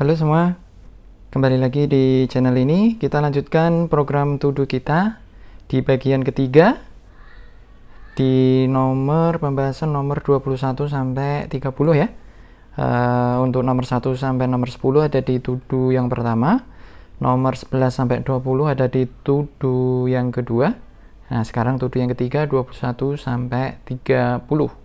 Halo semua, kembali lagi di channel ini. Kita lanjutkan program to do kita di bagian ketiga di pembahasan nomor 21 sampai 30 ya. Untuk nomor 1 sampai nomor 10 ada di to do yang pertama, nomor 11 sampai 20 ada di to do yang kedua. Nah, sekarang to do yang ketiga 21 sampai 30.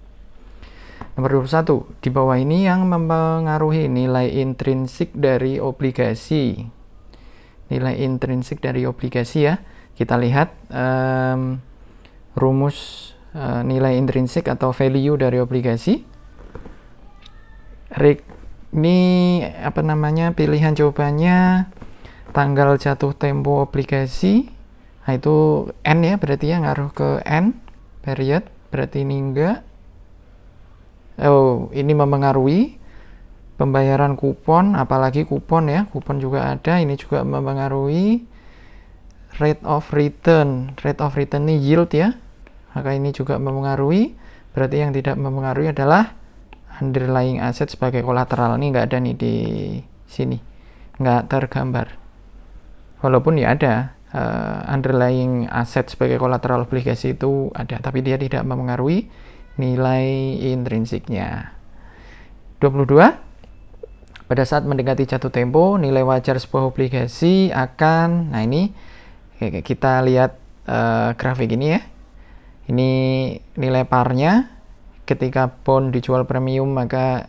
Nomor 21, di bawah ini yang mempengaruhi nilai intrinsik dari obligasi. Nilai intrinsik dari obligasi ya. Kita lihat rumus nilai intrinsik atau value dari obligasi. Ini pilihan jawabannya tanggal jatuh tempo obligasi. Nah, itu N ya, berarti ya ngaruh ke N period, berarti ini enggak. Ini mempengaruhi pembayaran kupon, apalagi kupon ya, kupon juga ada. Ini juga mempengaruhi rate of return. Rate of return ini yield ya, maka ini juga mempengaruhi. Berarti yang tidak mempengaruhi adalah underlying asset sebagai kolateral. Ini nggak ada nih di sini, nggak tergambar. Walaupun ya ada underlying asset sebagai kolateral obligasi itu ada, tapi dia tidak mempengaruhi nilai intrinsiknya. 22. Pada saat mendekati jatuh tempo, nilai wajar sebuah obligasi akan, nah ini kita lihat grafik ini ya. Ini nilai parnya. Ketika bond dijual premium maka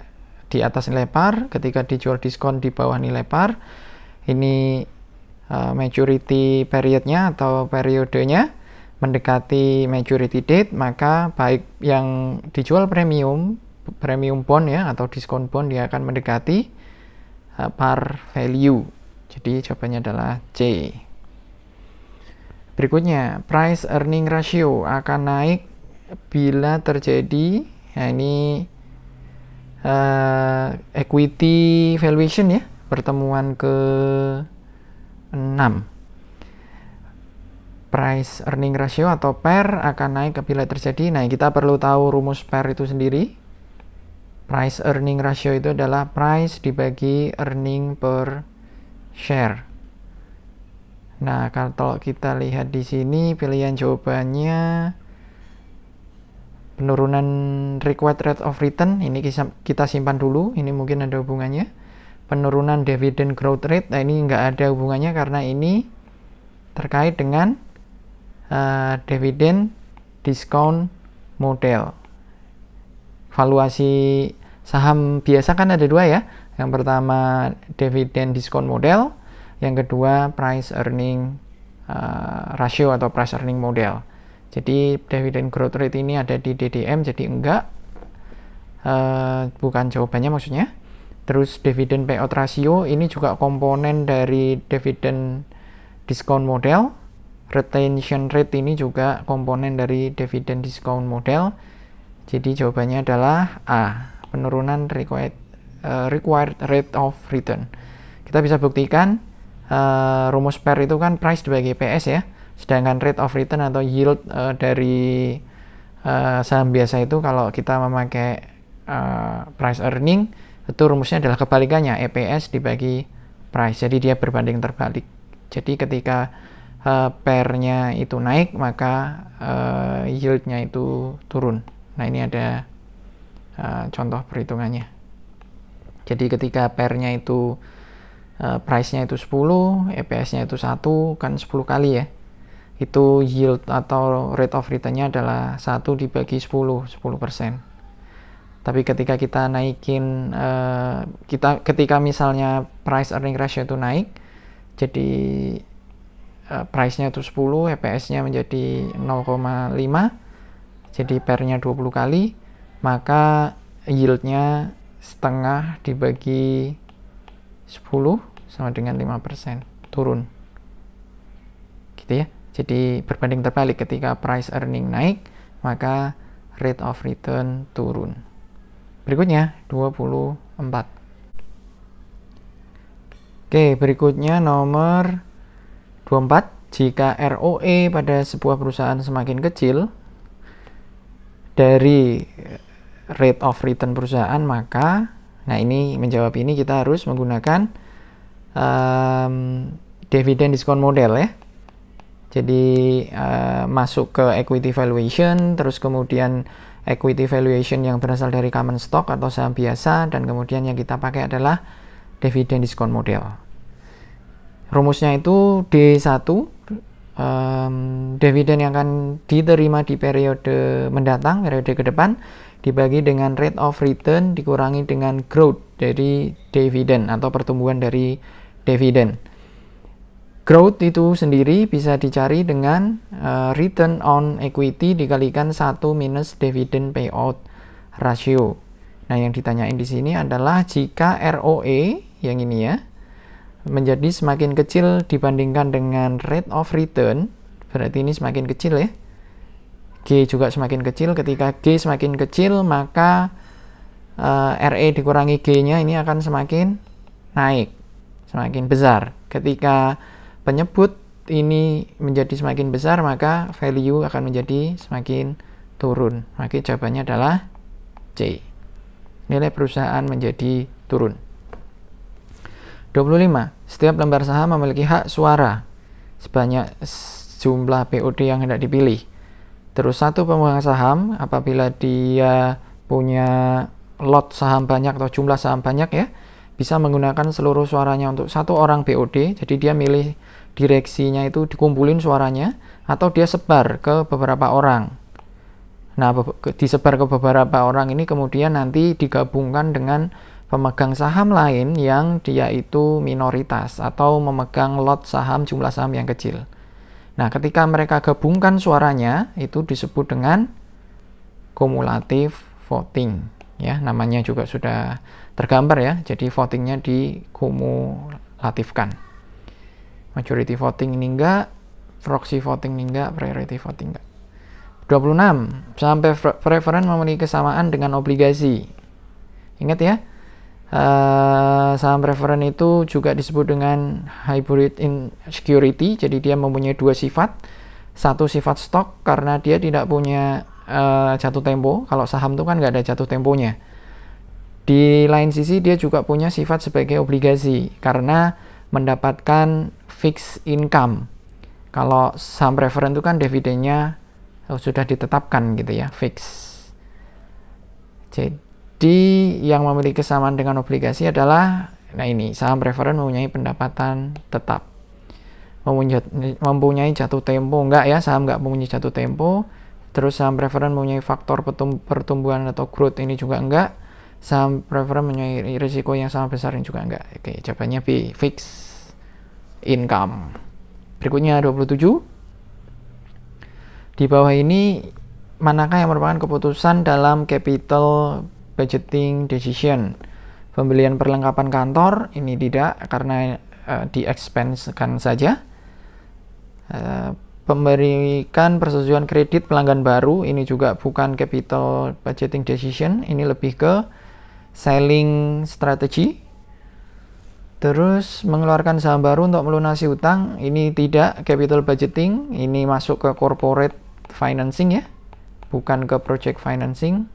di atas nilai par, ketika dijual diskon di bawah nilai par. Ini maturity periodnya atau periodenya mendekati maturity date, maka baik yang dijual premium bond ya atau diskon bond dia akan mendekati par value. Jadi jawabannya adalah C. Berikutnya, price earning ratio akan naik bila terjadi, nah ini equity valuation ya, pertemuan ke-6. Price earning ratio atau PER akan naik bila terjadi. Nah, kita perlu tahu rumus PER itu sendiri. Price earning ratio itu adalah price dibagi earning per share. Nah, kalau kita lihat di sini pilihan jawabannya penurunan required rate of return, ini kita simpan dulu, ini mungkin ada hubungannya. Penurunan dividend growth rate, nah ini nggak ada hubungannya karena ini terkait dengan dividend discount model. Valuasi saham biasa kan ada dua ya. Yang pertama dividend discount model, yang kedua price earning ratio atau price earning model. Jadi dividend growth rate ini ada di DDM, jadi enggak, bukan jawabannya maksudnya. Terus dividend payout ratio ini juga komponen dari dividend discount model. Retention rate ini juga komponen dari dividend discount model. Jadi jawabannya adalah A, penurunan required rate of return. Kita bisa buktikan rumus PER itu kan price dibagi PS ya. Sedangkan rate of return atau yield dari saham biasa itu kalau kita memakai price earning, itu rumusnya adalah kebalikannya, EPS dibagi price. Jadi dia berbanding terbalik. Jadi ketika PER-nya itu naik, maka yield-nya itu turun. Nah, ini ada contoh perhitungannya. Jadi ketika PER-nya itu price-nya itu 10, EPS-nya itu 1, kan 10 kali ya. Itu yield atau rate of return-nya adalah 1 dibagi 10%. Tapi ketika kita naikin, ketika misalnya price earning ratio itu naik, jadi price-nya itu 10, EPS-nya menjadi 0,5, jadi PER-nya 20 kali, maka yield-nya setengah dibagi 10 sama dengan 5%, turun. Gitu ya. Jadi berbanding terbalik, ketika price earning naik, maka rate of return turun. Berikutnya 24. Oke, berikutnya nomor 24. Jika ROE pada sebuah perusahaan semakin kecil dari rate of return perusahaan, maka Nah, ini menjawab ini kita harus menggunakan dividend discount model ya. Jadi masuk ke equity valuation, terus kemudian equity valuation yang berasal dari common stock atau saham biasa, dan kemudian yang kita pakai adalah dividend discount model. Rumusnya itu D1, dividen yang akan diterima di periode mendatang, periode ke depan, dibagi dengan rate of return dikurangi dengan growth dari dividen atau pertumbuhan dari dividen. Growth itu sendiri bisa dicari dengan return on equity dikalikan 1 minus dividend payout ratio. Nah, yang ditanyain di sini adalah jika ROE yang ini ya menjadi semakin kecil dibandingkan dengan rate of return, berarti ini semakin kecil ya. G juga semakin kecil. Ketika G semakin kecil, maka RE dikurangi G-nya ini akan semakin naik, semakin besar. Ketika penyebut ini menjadi semakin besar, maka value akan menjadi semakin turun. Maka jawabannya adalah C. Nilai perusahaan menjadi turun. 25. Setiap lembar saham memiliki hak suara sebanyak jumlah BOD yang hendak dipilih. Terus satu pemegang saham apabila dia punya lot saham banyak atau jumlah saham banyak ya, bisa menggunakan seluruh suaranya untuk satu orang BOD. Jadi dia milih direksinya itu dikumpulin suaranya, atau dia sebar ke beberapa orang. Nah, disebar ke beberapa orang ini kemudian nanti digabungkan dengan pemegang saham lain yang dia itu minoritas atau memegang lot saham jumlah saham yang kecil. Nah, ketika mereka gabungkan suaranya itu disebut dengan cumulative voting ya, namanya juga sudah tergambar ya. Jadi votingnya dikumulatifkan. Majority voting ini enggak, proxy voting ini enggak, priority voting enggak. 26. Saham preferen memiliki kesamaan dengan obligasi. Ingat ya, saham preferen itu juga disebut dengan hybrid in security. Jadi dia mempunyai dua sifat. Satu sifat stok karena dia tidak punya jatuh tempo. Kalau saham itu kan nggak ada jatuh temponya. Di lain sisi dia juga punya sifat sebagai obligasi karena mendapatkan fixed income. Kalau saham preferen itu kan dividennya sudah ditetapkan gitu ya, fix. Jadi yang memiliki kesamaan dengan obligasi adalah, nah ini, saham preferen mempunyai pendapatan tetap. Mempunyai jatuh tempo, enggak ya, saham enggak mempunyai jatuh tempo. Terus saham preferen mempunyai faktor pertumbuhan atau growth, ini juga enggak. Saham preferen mempunyai risiko yang sama besar, ini juga enggak. Oke, jawabannya B, fixed income. Berikutnya 27. Di bawah ini manakah yang merupakan keputusan dalam capital budgeting decision? Pembelian perlengkapan kantor ini tidak, karena di-expense-kan saja. Memberikan persetujuan kredit pelanggan baru ini juga bukan capital budgeting decision, ini lebih ke selling strategy. Terus mengeluarkan saham baru untuk melunasi utang, ini tidak capital budgeting, ini masuk ke corporate financing ya, bukan ke project financing.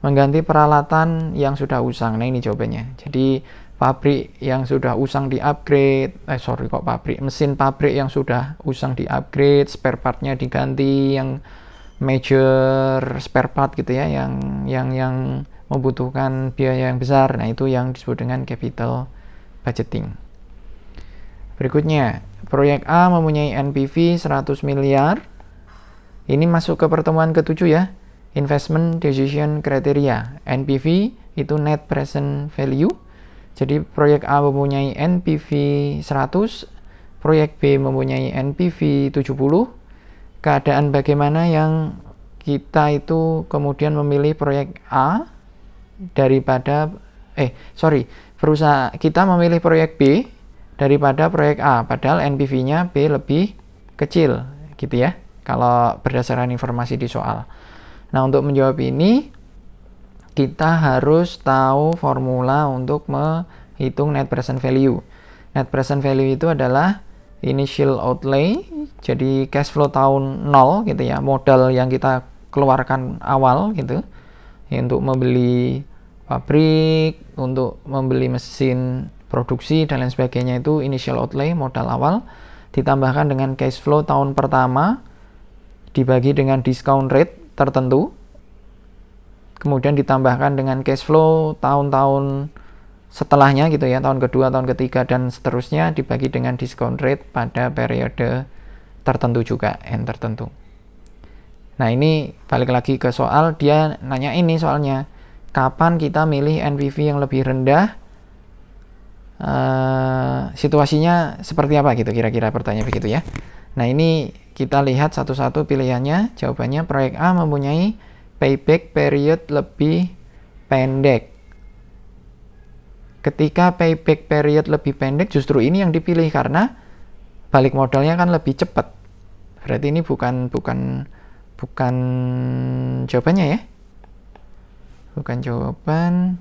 Mengganti peralatan yang sudah usang, nah ini jawabannya. Jadi pabrik yang sudah usang di upgrade, mesin pabrik yang sudah usang di upgrade, spare partnya diganti, yang major spare part gitu ya, yang membutuhkan biaya yang besar. Nah, itu yang disebut dengan capital budgeting. Berikutnya, proyek A mempunyai NPV 100 miliar. Ini masuk ke pertemuan ke-7 ya. Investment Decision Criteria. NPV itu Net Present Value. Jadi proyek A mempunyai NPV 100, proyek B mempunyai NPV 70. Keadaan bagaimana yang kita itu kemudian memilih proyek A daripada kita memilih proyek B daripada proyek A, padahal NPV-nya B lebih kecil gitu ya, kalau berdasarkan informasi di soal. Nah, untuk menjawab ini kita harus tahu formula untuk menghitung net present value. Net present value itu adalah initial outlay, jadi cash flow tahun 0 gitu ya, modal yang kita keluarkan awal gitu ya, untuk membeli pabrik, untuk membeli mesin produksi dan lain sebagainya itu initial outlay, modal awal, ditambahkan dengan cash flow tahun pertama, dibagi dengan discount rate tertentu, kemudian ditambahkan dengan cash flow tahun-tahun setelahnya gitu ya, tahun kedua, tahun ketiga, dan seterusnya, dibagi dengan discount rate pada periode tertentu juga, N tertentu. Nah ini balik lagi ke soal, dia nanya ini soalnya, kapan kita milih NPV yang lebih rendah, situasinya seperti apa gitu, kira-kira pertanyaan begitu ya. Nah ini kita lihat satu-satu pilihannya. Jawabannya, proyek A mempunyai payback period lebih pendek. Ketika payback period lebih pendek, justru ini yang dipilih karena balik modalnya kan lebih cepat. Berarti ini bukan jawabannya ya. Bukan jawaban.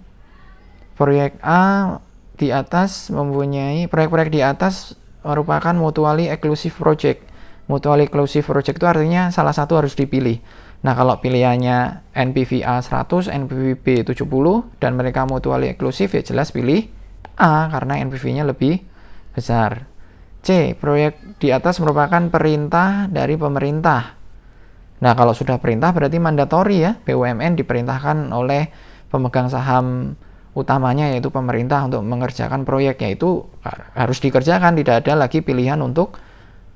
Proyek A di atas mempunyai, proyek-proyek di atas merupakan mutually exclusive project. Mutually exclusive project itu artinya salah satu harus dipilih. Nah kalau pilihannya NPV A 100, NPV B 70, dan mereka mutually exclusive, ya jelas pilih A karena NPV-nya lebih besar. C, proyek di atas merupakan perintah dari pemerintah. Nah kalau sudah perintah berarti mandatori ya, BUMN diperintahkan oleh pemegang saham utamanya yaitu pemerintah untuk mengerjakan proyek, yaitu harus dikerjakan, tidak ada lagi pilihan untuk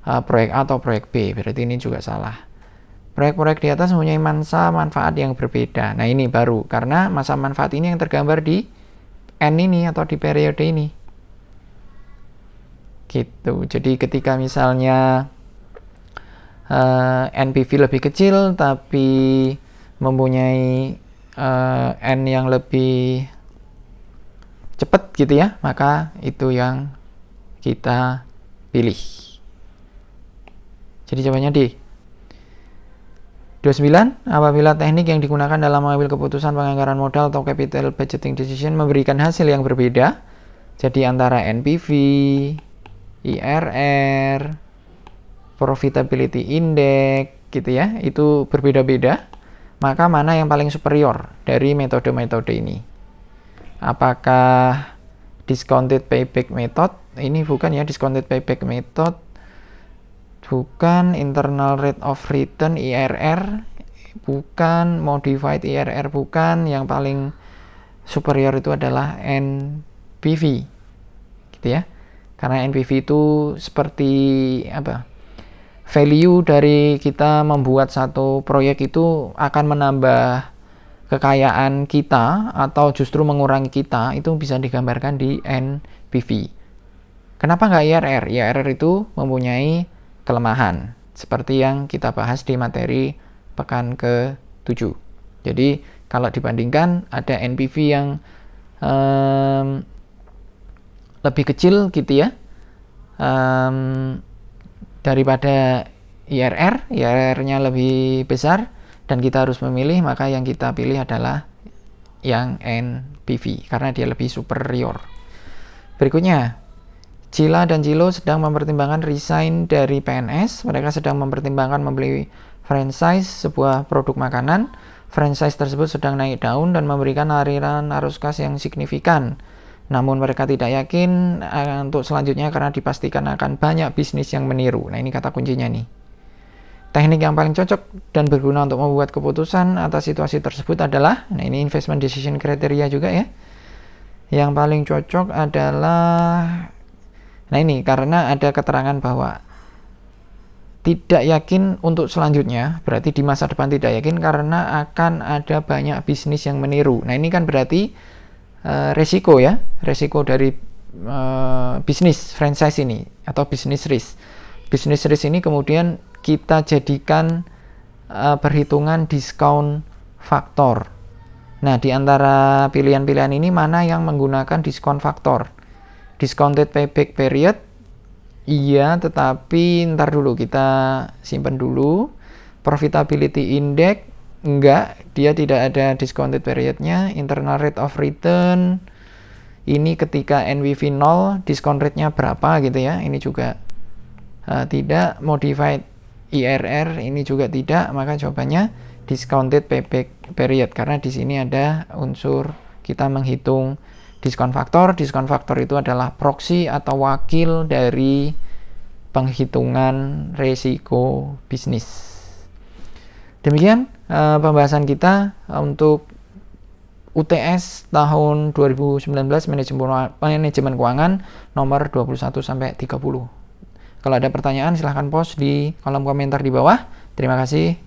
proyek A atau proyek B. Berarti ini juga salah. Proyek-proyek di atas mempunyai masa manfaat yang berbeda. Nah ini baru, karena masa manfaat ini yang tergambar di N ini atau di periode ini gitu. Jadi ketika misalnya NPV lebih kecil tapi mempunyai N yang lebih cepat gitu ya, maka itu yang kita pilih. Jadi jawabannya D. 29, apabila teknik yang digunakan dalam mengambil keputusan penganggaran modal atau capital budgeting decision memberikan hasil yang berbeda, jadi antara NPV, IRR, profitability index gitu ya, itu berbeda-beda, maka mana yang paling superior dari metode-metode ini? Apakah discounted payback method? Ini bukan ya, discounted payback method bukan, internal rate of return IRR bukan, modified IRR bukan, yang paling superior itu adalah NPV gitu ya, karena NPV itu seperti apa, value dari kita membuat satu proyek itu akan menambah kekayaan kita atau justru mengurangi kita, itu bisa digambarkan di NPV. Kenapa nggak IRR? IRR itu mempunyai kelemahan seperti yang kita bahas di materi pekan ke-7. Jadi kalau dibandingkan ada NPV yang lebih kecil gitu ya daripada IRR-nya lebih besar dan kita harus memilih, maka yang kita pilih adalah yang NPV karena dia lebih superior. Berikutnya, Cila dan Cilo sedang mempertimbangkan resign dari PNS. Mereka sedang mempertimbangkan membeli franchise sebuah produk makanan. Franchise tersebut sedang naik daun dan memberikan aliran arus kas yang signifikan. Namun mereka tidak yakin untuk selanjutnya karena dipastikan akan banyak bisnis yang meniru. Nah ini kata kuncinya nih. Teknik yang paling cocok dan berguna untuk membuat keputusan atas situasi tersebut adalah, nah ini investment decision criteria juga ya. Yang paling cocok adalah, nah ini karena ada keterangan bahwa tidak yakin untuk selanjutnya, berarti di masa depan tidak yakin karena akan ada banyak bisnis yang meniru. Nah ini kan berarti resiko ya, resiko dari bisnis franchise ini atau bisnis risk. Bisnis risk ini kemudian kita jadikan perhitungan diskon faktor. Nah di antara pilihan-pilihan ini mana yang menggunakan diskon faktor? Discounted payback period, iya, tetapi ntar dulu kita simpan dulu. Profitability index, enggak, dia tidak ada discounted periodnya. Internal rate of return, ini ketika NPV 0, discount rate-nya berapa gitu ya, ini juga tidak. Modified IRR, ini juga tidak, maka jawabannya discounted payback period karena di sini ada unsur kita menghitung diskon faktor. Diskon faktor itu adalah proksi atau wakil dari penghitungan resiko bisnis. Demikian pembahasan kita untuk UTS tahun 2019 manajemen keuangan nomor 21 sampai 30. Kalau ada pertanyaan silahkan post di kolom komentar di bawah. Terima kasih.